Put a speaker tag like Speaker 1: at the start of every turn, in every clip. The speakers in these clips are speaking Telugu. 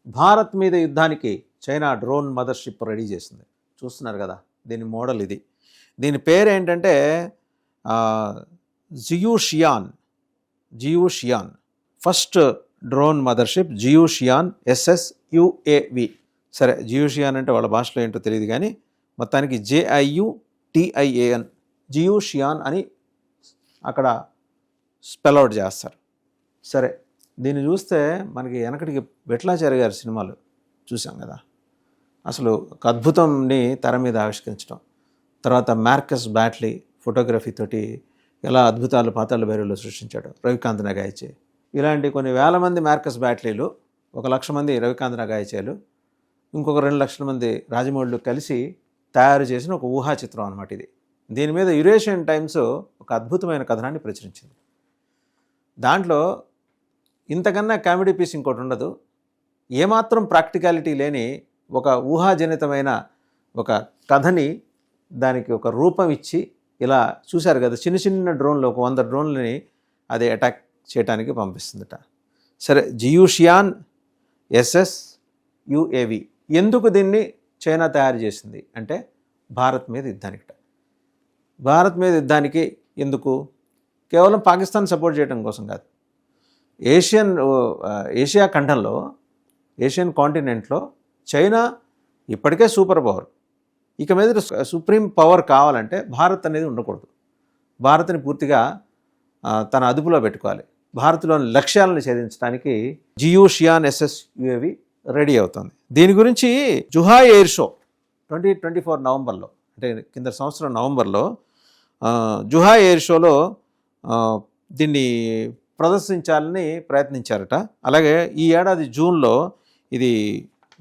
Speaker 1: భారత్ మీద యుద్ధానికి చైనా డ్రోన్ మదర్షిప్ రెడీ చేసింది. చూస్తున్నారు కదా, దీని మోడల్ ఇది. దీని పేరు ఏంటంటే జియూషియాన్ ఫస్ట్ డ్రోన్ మదర్షిప్ జియూషియాన్ SSUAV. సరే, జియూషియాన్ అంటే వాళ్ళ భాషలో ఏంటో తెలియదు, కానీ మొత్తానికి JIUTIAN జియూషియాన్ అని అక్కడ స్పెల్అవుట్ చేస్తారు. సరే, దీన్ని చూస్తే మనకి వెనకటికి వెట్లాచారి గారి సినిమాలు చూసాం కదా, అసలు ఒక అద్భుతంని తెర మీద ఆవిష్కరించడం. తర్వాత మార్కస్ బ్యాట్లీ ఫోటోగ్రఫీతోటి ఎలా అద్భుతాలు పాతాళ భైరవిలో సృష్టించాడు రవికాంత్ నగాయచే. ఇలాంటి కొన్ని వేల మంది మార్కస్ బ్యాట్లీలు, 1,00,000 మంది రవికాంత్ నగాయచేలు, ఇంకొక 2 లక్షల మంది రాజమౌళులు కలిసి తయారు చేసిన ఒక ఊహా చిత్రం అన్నమాట ఇది. దీని మీద యురేషియన్ టైమ్స్ ఒక అద్భుతమైన కథనాన్ని ప్రచురించింది. దాంట్లో ఇంతకన్నా కామెడీ పీస్ ఇంకోటి ఉండదు. ఏమాత్రం ప్రాక్టికాలిటీ లేని ఒక ఊహాజనితమైన ఒక కథని దానికి ఒక రూపం ఇచ్చి, ఇలా చూశారు కదా, చిన్న చిన్న డ్రోన్లు, ఒక 100 డ్రోన్లని అది అటాక్ చేయడానికి పంపిస్తుందట. సరే, జియూషియాన్ SSUAV ఎందుకు దీన్ని చైనా తయారు చేసింది అంటే భారత్ మీద యుద్ధానికి. భారత్ మీద యుద్ధానికి ఎందుకు? కేవలం పాకిస్తాన్ సపోర్ట్ చేయడం కోసం కాదు. ఏషియా ఖండంలో, ఏషియన్ కాంటినెంట్లో చైనా ఇప్పటికే సూపర్ పవర్. ఇక మీద సుప్రీం పవర్ కావాలంటే భారత్ అనేది ఉండకూడదు. భారత్ని పూర్తిగా తన అదుపులో పెట్టుకోవాలి. భారత్లోని లక్ష్యాలను ఛేదించడానికి జియూషియాన్ SSUAV రెడీ అవుతుంది. దీని గురించి జుహాయ్ ఎయిర్ షో 2024 నవంబర్లో, అంటే కింద సంవత్సరం నవంబర్లో జుహాయ్ ఎయిర్ షోలో దీన్ని ప్రదర్శించాలని ప్రయత్నించారట. అలాగే ఈ ఏడాది జూన్లో ఇది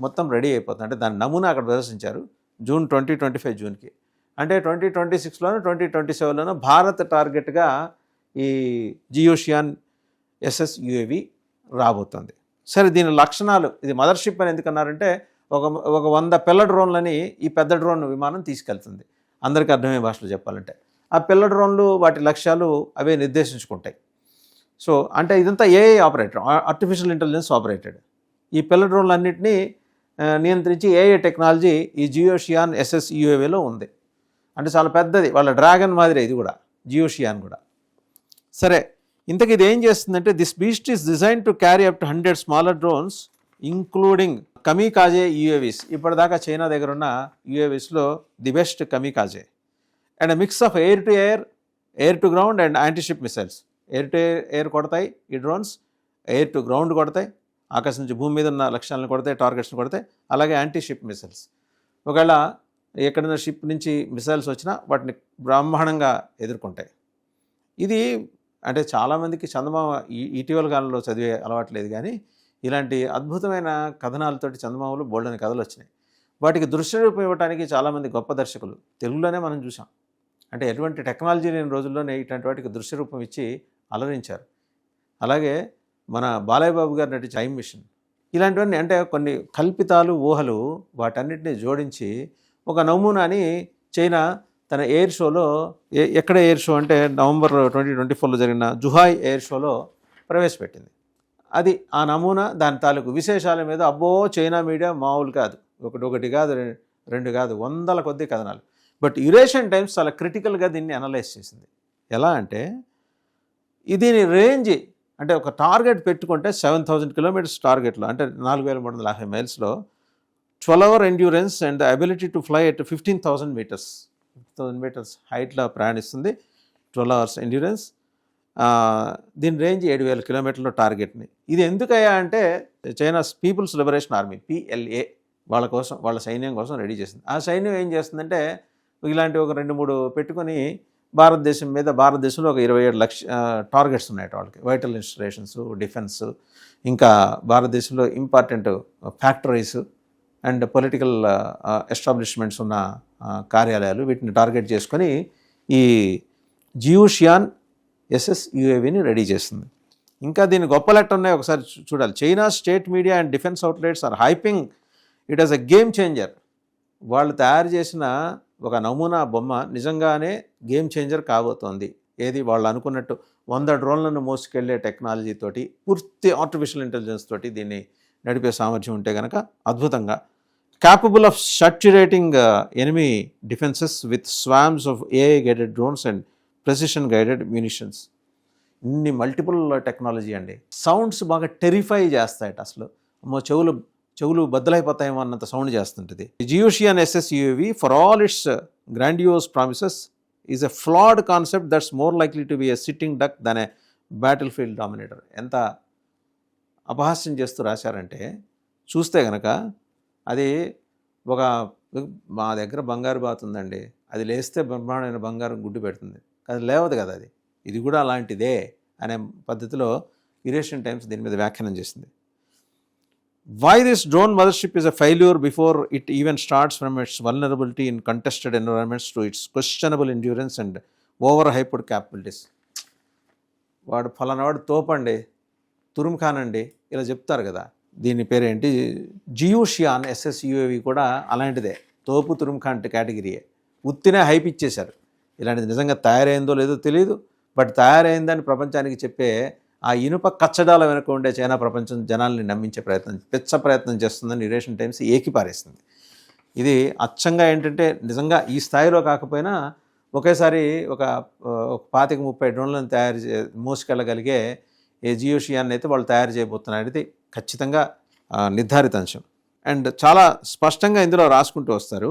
Speaker 1: మొత్తం రెడీ అయిపోతుంది. అంటే దాని నమూనా అక్కడ ప్రదర్శించారు జూన్ 2025 జూన్కి. అంటే 2026లోనో 2027లోనో భారత్ టార్గెట్గా ఈ జియూషియాన్ SSUAV రాబోతుంది. సరే, దీని లక్షణాలు, ఇది మదర్షిప్ అని ఎందుకన్నారంటే ఒక 100 పిల్ల డ్రోన్లని ఈ పెద్ద డ్రోన్ విమానం తీసుకెళ్తుంది. అందరికీ అర్థమయ్యే భాషలో చెప్పాలంటే ఆ పిల్ల డ్రోన్లు వాటి లక్ష్యాలు అవే నిర్దేశించుకుంటాయి. సో అంటే ఇదంతా AI operator, artificial intelligence operated. ఈ పిల్ల డ్రోన్లన్నింటినీ నియంత్రించి AI టెక్నాలజీ ఈ జియోషియాన్ SSUAVలో ఉంది. అంటే చాలా పెద్దది, వాళ్ళ డ్రాగన్ మాదిరి ఇది కూడా, జియోషియాన్ కూడా. సరే, ఇంతకు ఇది ఏం చేస్తుందంటే this beast is design to carry up to 100 smaller drones including kamikaze UAVs. ఇప్పటిదాకా చైనా దగ్గర ఉన్న UAVsలో the best kamikaze. And mix of air to air, air to ground and antiship missiles. Air to air కొడతాయి ఈ డ్రోన్స్, ఎయిర్ టు గ్రౌండ్ కొడతాయి, ఆకాశం నుంచి భూమి మీద ఉన్న లక్ష్యాలను కొడతాయి, టార్గెట్స్ని కొడతాయి. అలాగే యాంటీషిప్ మిసైల్స్, ఒకవేళ ఎక్కడైనా షిప్ నుంచి మిసైల్స్ వచ్చినా వాటిని బ్రహ్మాండంగా ఎదుర్కొంటాయి. ఇది అంటే చాలామందికి చందమామ ఇటీవల కాలంలో చదివే అలవాట్లేదు, కానీ ఇలాంటి అద్భుతమైన కథనాలతోటి చందమామలు బోల్డని కథలు వచ్చినాయి. వాటికి దృశ్య రూపం ఇవ్వడానికి చాలామంది గొప్ప దర్శకులు తెలుగులోనే మనం చూసాం. అంటే ఎటువంటి టెక్నాలజీ లేని రోజుల్లోనే ఇట్లాంటి వాటికి దృశ్య రూపం ఇచ్చి అలరించారు. అలాగే మన బాలయ్య బాబు గారు నటించిన టైమ్ మిషన్, ఇలాంటివన్నీ అంటే కొన్ని కల్పితాలు, ఊహలు, వాటన్నిటిని జోడించి ఒక నమూనాని చైనా తన ఎయిర్ షోలో, ఎక్కడ ఎయిర్ షో అంటే నవంబర్ 2024లో జరిగిన జుహాయ్ ఎయిర్ షోలో ప్రవేశపెట్టింది. అది ఆ నమూనా, దాని తాలూకు విశేషాల మీద అబ్బో చైనా మీడియా మామూలు కాదు, ఒకటి కాదు, 2 కాదు, 100ల కొద్ది కథనాలు. బట్ యురేషియన్ టైమ్స్ చాలా క్రిటికల్గా దీన్ని అనలైజ్ చేసింది. ఎలా అంటే దీని రేంజ్, అంటే ఒక టార్గెట్ పెట్టుకుంటే 7,000 కిలోమీటర్స్ టార్గెట్లో, అంటే 4,350 మైల్స్లో 12 hour endurance and the ability to fly at 15,000 metres హైట్లో ప్రయాణిస్తుంది. 12 hours ఎండ్యూరెన్స్. దీని రేంజ్ 7,000 కిలోమీటర్ల టార్గెట్ని. ఇది ఎందుకయ్యా అంటే China's people's liberation army PLA వాళ్ళ కోసం, వాళ్ళ సైన్యం కోసం రెడీ చేసింది. ఆ సైన్యం ఏం చేస్తుందంటే ఇలాంటి ఒక 2-3 పెట్టుకొని భారతదేశంలో ఒక 27 లక్ష టార్గెట్స్ ఉన్నాయి వాళ్ళకి. వైటల్ ఇన్స్టలేషన్స్, డిఫెన్స్, ఇంకా భారతదేశంలో important factories and political establishments ఉన్న కార్యాలయాలు, వీటిని టార్గెట్ చేసుకొని ఈ జియూషియాన్ SSUAVని రెడీ చేస్తుంది. ఇంకా దీని గొప్ప లెక్క ఉన్నాయి, ఒకసారి చూడాలి. China state media and defence outlets are hyping it as a game changer. వాళ్ళు తయారు చేసిన ఒక నమూనా బొమ్మ నిజంగానే గేమ్ చేంజర్ కాబోతోంది. ఏది వాళ్ళు అనుకున్నట్టు 100 డ్రోన్లను మోసుకెళ్లే టెక్నాలజీతోటి, పూర్తి ఆర్టిఫిషియల్ ఇంటెలిజెన్స్ తోటి దీన్ని నడిపే సామర్థ్యం ఉంటే కనుక అద్భుతంగా capable of saturating enemy defenses with swarms of AI guided drones and precision guided munitions. ఇన్ని మల్టిపుల్ టెక్నాలజీ అండి. సౌండ్స్ బాగా టెరిఫై చేస్తాయట, అసలు అమ్మో చెవులు బద్దలైపోతాయేమో అన్నంత సౌండ్ చేస్తుంటుంది. జియోషియాన్ SSUAV for all its grandiose promises is a flawed concept that's more likely to be a sitting duck than a battle field dominator. ఎంత అపహాస్యం చేస్తూ రాశారంటే చూస్తే కనుక అది మా దగ్గర బంగారు బాత్ ఉందండి, అది లేస్తే బ్రహ్మాండమైన బంగారం గుడ్డు పెడుతుంది, అది లేవదు కదా, ఇది కూడా అలాంటిదే అనే పద్ధతిలో యురేషియన్ టైమ్స్ దీని మీద వ్యాఖ్యానం చేసింది. Why this drone mothership is a failure before it even starts from its vulnerability in contested environments to its questionable endurance and over hyped capabilities. వాడు ఫలానావాడు తోపండి, తురుముఖానండి ఇలా చెప్తారు కదా, దీని పేరేంటి, జియోషియాన్ SSUAV కూడా అలాంటిదే, తోపు తురుముఖాన్ కేటగిరీయే. ఉత్తినే హైప్ ఇచ్చేశారు. ఇలాంటిది నిజంగా తయారైందో లేదో తెలియదు, బట్ తయారైందని ప్రపంచానికి చెప్పే ఆ ఇనుప కచ్చడాల వెనుక ఉండే చైనా ప్రపంచం జనాల్ని నమ్మించే ప్రయత్నం చేస్తుందని యురేషియన్ టైమ్స్ ఏకిపారేస్తుంది. ఇది అచ్చంగా ఏంటంటే నిజంగా ఈ స్థాయిలో కాకపోయినా ఒకేసారి ఒక 25-30 డ్రోన్లను మోసుకెళ్ళగలిగే ఏ జియోషియాన్ అయితే వాళ్ళు తయారు చేయబోతున్నారు. ఇది ఖచ్చితంగా నిర్ధారిత అంశం. అండ్ చాలా స్పష్టంగా ఇందులో రాసుకుంటూ వస్తారు,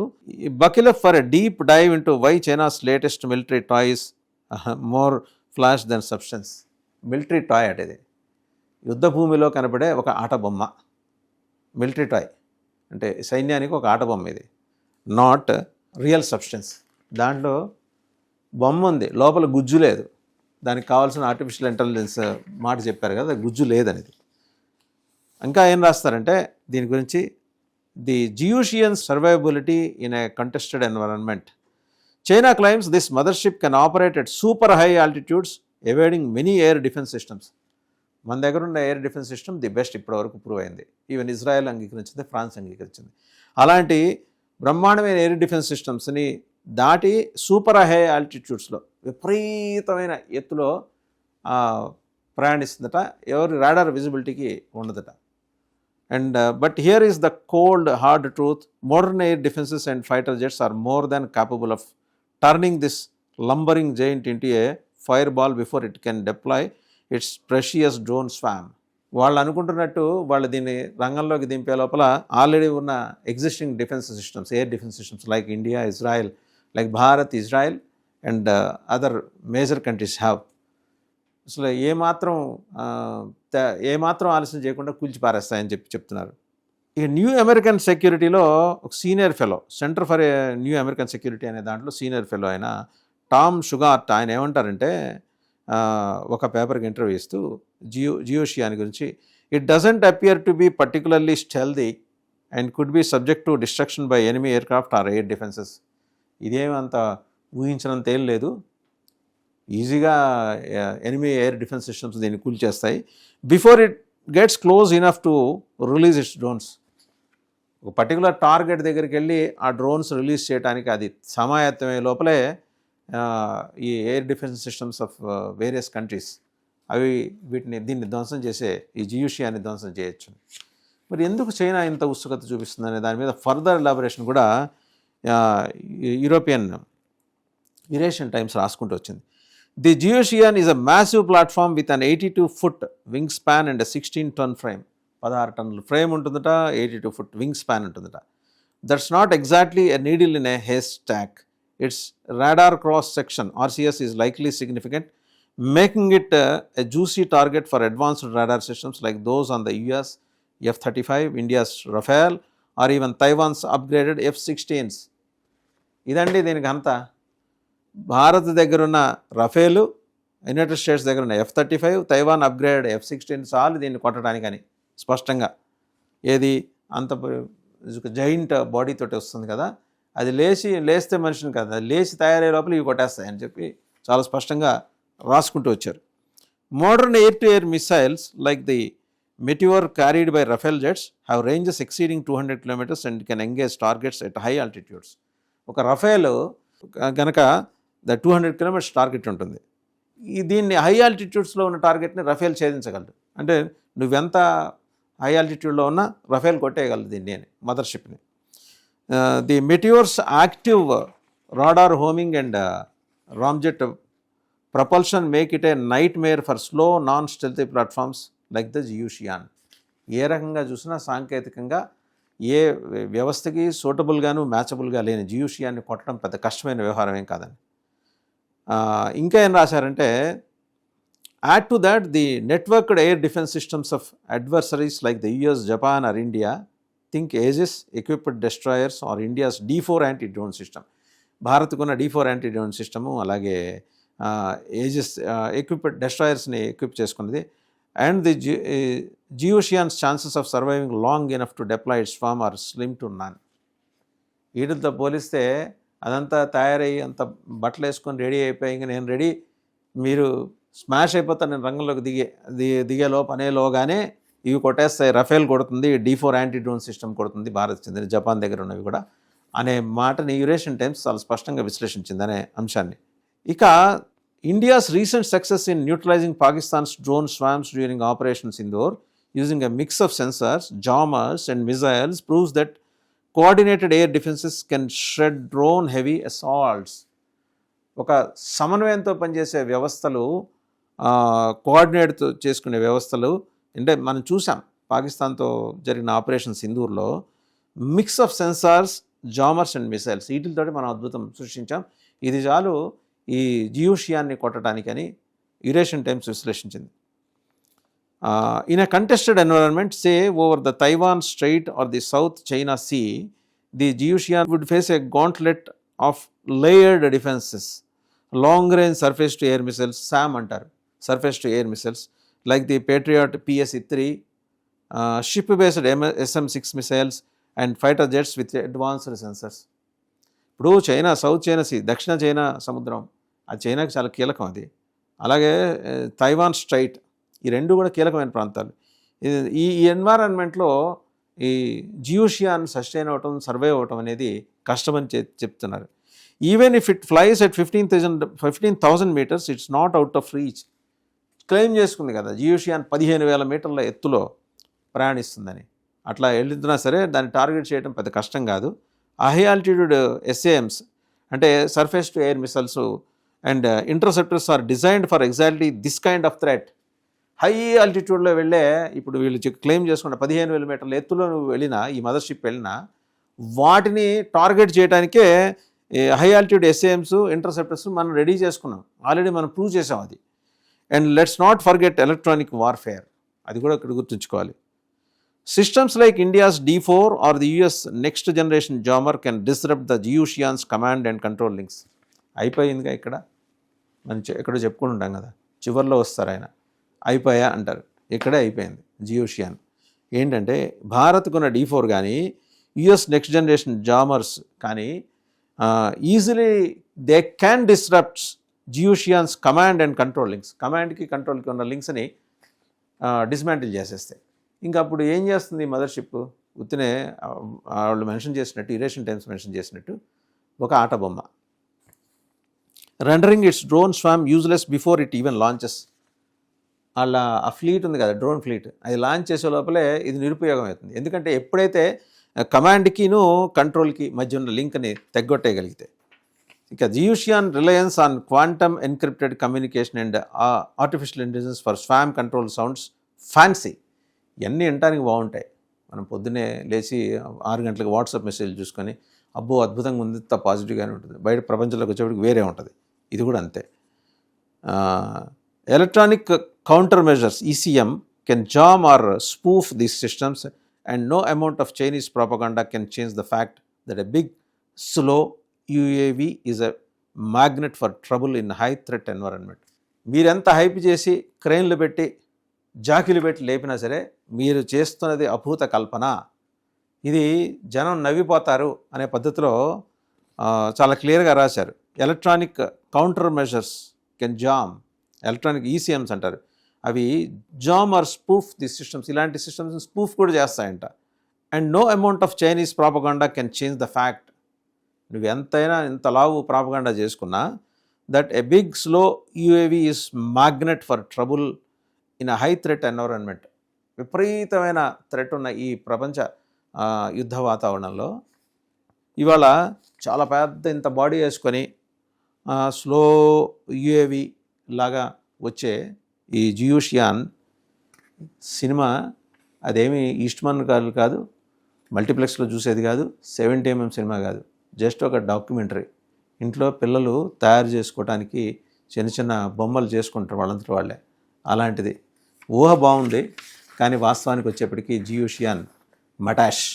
Speaker 1: buckle up for a deep dive into why China's latest military toys more flash than substance. Military toy అంటే ఇది యుద్ధ భూమిలో కనపడే ఒక ఆట బొమ్మ. మిలిటరీ టాయ్ అంటే సైన్యానికి ఒక ఆట బొమ్మ, ఇది నాట్ రియల్ సబ్స్టెన్స్. దాంట్లో బొమ్మ ఉంది, లోపల గుజ్జు లేదు. దానికి కావాల్సిన ఆర్టిఫిషియల్ ఇంటెలిజెన్స్ మాట చెప్పారు కదా, గుజ్జు లేదనేది. ఇంకా ఏం రాస్తారంటే దీని గురించి, the Jiutian survivability in a contested environment. China claims this mothership can operate at super high altitudes evading many air defense systems. మన దగ్గర ఉన్న air defence system the best ఇప్పటివరకు ప్రూవ్ అయింది. ఈవెన్ ఇజ్రాయెల్ అంగీకరించింది, ఫ్రాన్స్ అంగీకరించింది. అలాంటి బ్రహ్మాండమైన ఎయిర్ డిఫెన్స్ సిస్టమ్స్ని దాటి సూపర్ హై ఆల్టిట్యూడ్స్లో విపరీతమైన ఎత్తులో ప్రయాణిస్తుందట. ఎవరి రాడార్ విజిబిలిటీకి ఉండదట. And but here is the cold hard truth, modern air defences and fighter jets are more than capable of turning this lumbering giant into a fireball before it can deploy its precious drone swarm. వాళ్ళు అనుకుంటున్నట్టు వాళ్ళు దీన్ని రంగంలోకి దింపే లోపల ఆల్రెడీ ఉన్న existing defence systems, air defence systems like India, Israel, like Bharat, Israel and other major countries have. అసలు ఏమాత్రం ఆలస్యం చేయకుండా కూల్చి పారేస్తాయని చెప్తున్నారు. ఇక న్యూ అమెరికన్ సెక్యూరిటీలో ఒక senior fellow, centre for new American security అనే దాంట్లో సీనియర్ ఫెలో అయిన టామ్ షుగార్ట్ ఆయన ఏమంటారంటే ఒక పేపర్కి ఇంటర్వ్యూ ఇస్తూ జియోషియాన్ గురించి, it doesn't appear to be particularly stealthy and could be subject to destruction by enemy aircraft or air defences. ఇదేమంత ఊహించినంత ఏం లేదు, ఈజీగా ఎనిమీ ఎయిర్ డిఫెన్స్ సిస్టమ్స్ దీన్ని కూల్చేస్తాయి. Before it gets close enough to release its drones. ఒక పర్టికులర్ టార్గెట్ దగ్గరికి వెళ్ళి ఆ డ్రోన్స్ రిలీజ్ చేయడానికి అది సమాయత్తమయ్యే లోపలే ఈ air defence systems of various countries అవి దీన్ని ధ్వంసం చేసే ఈ జియోషియాన్ని ధ్వంసం చేయొచ్చు. మరి ఎందుకు చైనా ఇంత ఉత్సుకత చూపిస్తుందనే దాని మీద ఫర్దర్ ఎలాబరేషన్ కూడా యురేషియన్ టైమ్స్ రాసుకుంటూ వచ్చింది. The Jiutian is a massive platform with an 82 foot wingspan and 16 ton frame. 16 టన్నుల ఫ్రేమ్ ఉంటుందట, 82 foot వింగ్ స్పాన్ ఉంటుందట. That's not exactly a needle in a haystack. Its radar cross section RCS is likely significant, making it a juicy target for advanced radar systems like those on the US F-35, India's Rafale, or even Taiwan's upgraded F-16s. ఇదండి దీనికి అంతా. భారత్ దగ్గర ఉన్న రఫేలు, యునైటెడ్ స్టేట్స్ దగ్గర ఉన్న F-35, తైవాన్ అప్గ్రేడెడ్ F-16 చాలు దీన్ని కొట్టడానికని స్పష్టంగా. ఏది అంత జైంట్ బాడీతోటి వస్తుంది కదా, అది లేస్తే మనిషిని కాదు, అది లేచి తయారయ్యే లోపల ఇవి కొట్టేస్తాయని చెప్పి చాలా స్పష్టంగా రాసుకుంటూ వచ్చారు. Modern air to air missiles like the meteor carried by Rafale jets have ranges exceeding 200 kilometers and can engage targets at high altitudes. ఒక రఫేల్ కనుక 200 kilometers టార్గెట్ ఉంటుంది. దీన్ని హై ఆల్టిట్యూడ్స్లో ఉన్న టార్గెట్ని రఫేల్ ఛేదించగలదు. అంటే నువ్వెంత హై ఆల్టిట్యూడ్లో ఉన్న రఫేల్ కొట్టేయగలదు దీన్ని మదర్షిప్ని. The Meteor's active radar homing and ramjet propulsion make it a nightmare for slow non-stealthy platforms like the జియూషియాన్. ఏ రకంగా చూసినా సాంకేతికంగా ఏ వ్యవస్థకి సూటబుల్గాను మ్యాచబుల్గా లేని జియూషియాన్ని కొట్టడం పెద్ద కష్టమైన వ్యవహారం ఏం కాదని. ఇంకా ఏం రాశారంటే, add to that the networked air defence systems of adversaries like the US, Japan or India think Aegis equipped destroyers or India's D4 anti drone system. భారత్కున్న D4 యాంటీ డ్రోన్ సిస్టము, అలాగే ఏజిస్ ఎక్విప్డ్ డెస్ట్రాయర్స్ని ఎక్విప్ చేసుకున్నది. And the Jiutian's chances of surviving long enough to deploy its ఫామ్ ఆర్ స్లిమ్ టు నన్. వీటితో పోలిస్తే అదంతా తయారయ్యి అంత బట్టలు వేసుకొని రెడీ అయిపోయి ఇంకా నేను రెడీ, మీరు స్మాష్ అయిపోతాను నేను రంగంలోకి దిగేలోపు అనేలోగానే ఇవి కొట్టేస్తాయి. రఫేల్ కొడుతుంది, D4 యాంటీ డ్రోన్ సిస్టమ్ కొడుతుంది, భారత్ చెందిన జపాన్ దగ్గర ఉన్నవి కూడా అనే మాటని యురేషియన్ టైమ్స్ చాలా స్పష్టంగా విశ్లేషించింది అనే అంశాన్ని. ఇక India's recent success in neutralising Pakistan's drone swarms during operation Sindoor using a mix of sensors, jammers and missiles proves that coordinated air defences can shed drone heavy assaults. ఒక సమన్వయంతో పనిచేసే వ్యవస్థలు, కోఆర్డినేట్తో చేసుకునే వ్యవస్థలు అంటే మనం చూసాం పాకిస్తాన్తో జరిగిన ఆపరేషన్ సింధూర్లో mix of sensors, jammers and missiles వీటితోటి మనం అద్భుతం సృష్టించాం. ఇది చాలు ఈ జియూషియాన్ని కొట్టడానికని యురేషియన్ టైమ్స్ విశ్లేషించింది. In a contested environment say over the Taiwan Strait or the South China Sea, the Jiutian would face a gauntlet of layered defences, long range surface to air missiles, SAM అంటారు, surface to air missiles like the Patriot PSE-3, ship based SM-6 missiles and fighter jets with advanced sensors. ఇప్పుడు చైనా, సౌత్ చైనా సీ, దక్షిణ చైనా సముద్రం, అది చైనాకి చాలా కీలకం. అది అలాగే తైవాన్ స్ట్రైట్, ఈ రెండు కూడా కీలకమైన ప్రాంతాలు. ఈ ఎన్వైరాన్మెంట్లో ఈ జియూషియాన్ సస్టైన్ అవ్వటం, సర్వైవ్ అవ్వటం అనేది కష్టమని చెప్తున్నారు. Even if it flies at 15,000 meters it's not out of reach. Claim చేసుకుంది కదా జియూషియాన్ 15,000 మీటర్ల ఎత్తులో ప్రయాణిస్తుందని. అట్లా వెళ్తున్నా సరే దాన్ని టార్గెట్ చేయడం పెద్ద కష్టం కాదు. హై ఆల్టిట్యూడ్ SAMs అంటే surface to air missiles and interceptors are designed for exactly this kind of threat. High ఆల్టిట్యూడ్లో వెళ్ళే, ఇప్పుడు వీళ్ళు క్లెయిమ్ చేసుకుంటే 15,000 మీటర్ల ఎత్తులో నువ్వు వెళ్ళినా, ఈ మదర్షిప్ వెళ్ళినా, వాటిని టార్గెట్ చేయడానికే హై ఆల్టిట్యూడ్ SAMs, ఇంటర్సెప్టర్స్ మనం రెడీ చేసుకున్నాం, ఆల్రెడీ మనం ప్రూవ్ చేసాం అది. And let's not forget electronic warfare, అది కూడా ఇక్కడ గుర్తుంచుకోవాలి. Systems like India's D4 or the US next generation jammer can disrupt the Jiutian's command and control links. అయిపోయిందిగా ఇక్కడ మనం ఎక్కడో చెప్పుకుంటాం కదా, చివరిలో వస్తారు ఆయన అయిపోయా అంటారు, ఇక్కడే అయిపోయింది జియూషియాన్. ఏంటంటే భారత్కున్న D4 కానీ US నెక్స్ట్ జనరేషన్ జామర్స్ కానీ easily they can disrupt Jiutian's command and control links. కమాండ్కి కంట్రోల్కి ఉన్న లింక్స్ని డిస్మాంటిల్ చేసేస్తాయి. ఇంకా అప్పుడు ఏం చేస్తుంది మదర్షిప్? ఉత్తినే వాళ్ళు మెన్షన్ చేసినట్టు, యురేషియన్ టైమ్స్ మెన్షన్ చేసినట్టు ఒక ఆట బొమ్మ. Rendering it's drone swarm useless before it even launches. అలా ఆ ఫ్లీట్ ఉంది కదా, డ్రోన్ ఫ్లీట్, అది లాంచ్ చేసే లోపలే ఇది నిరుపయోగం అవుతుంది. ఎందుకంటే ఎప్పుడైతే కమాండ్కిను కంట్రోల్కి మధ్య ఉన్న లింక్ని తెగ్గొట్టేయగలిగితే. ఇక Jiutian reliance on quantum encrypted communication and artificial intelligence for swarm control sounds fancy. ఇవన్నీ వినటానికి బాగుంటాయి. మనం పొద్దున్నే లేచి 6 గంటలకు వాట్సాప్ మెసేజ్ చూసుకొని అబ్బో అద్భుతంగా ఉంది, పాజిటివ్గానే ఉంటుంది. బయట ప్రపంచంలోకి వచ్చేప్పటికి వేరే ఉంటుంది. ఇది కూడా అంతే. Electronic counter measures ECM can jam or spoof these systems and no amount of Chinese propaganda can change the fact that a big slow UAV is a magnet for trouble in high threat environment. మీరెంత హైప్ చేసి క్రెయిన్లు పెట్టి జాకీలు పెట్టి లేపినా సరే మీరు చేస్తున్నది అభూత కల్పన, ఇది జనం నవ్విపోతారు అనే పద్ధతిలో చాలా క్లియర్గా రాశారు. Electronic counter measures can jam, electronic ECMs అంటారు, అవి jam or spoof the systems, ఇలాంటి సిస్టమ్స్ స్పూఫ్ కూడా చేస్తాయంట. And no amount of Chinese propaganda can change the fact. నువ్వు ఎంతైనా ఇంత లావు ప్రాపగాండా చేసుకున్నా that a big slow UAV is magnet for trouble in a high threat environment. విపరీతమైన థ్రెట్ ఉన్న ఈ ప్రపంచ యుద్ధ వాతావరణంలో ఇవాళ చాలా పెద్ద ఇంత బాడీ వేసుకొని స్లో యుఏవి లాగా వచ్చే ఈ జియూషియాన్ సినిమా అదేమి ఈస్ట్మన్ కాదు, మల్టీప్లెక్స్లో చూసేది కాదు, 70mm సినిమా కాదు, జస్ట్ ఒక డాక్యుమెంటరీ. ఇంట్లో పిల్లలు తయారు చేసుకోవడానికి చిన్న చిన్న బొమ్మలు చేసుకుంటారు వాళ్ళంతటి వాళ్ళే. అలాంటిది ఊహ బాగుంది, కానీ వాస్తవానికి వచ్చేప్పటికీ జియూషియాన్ మటాష్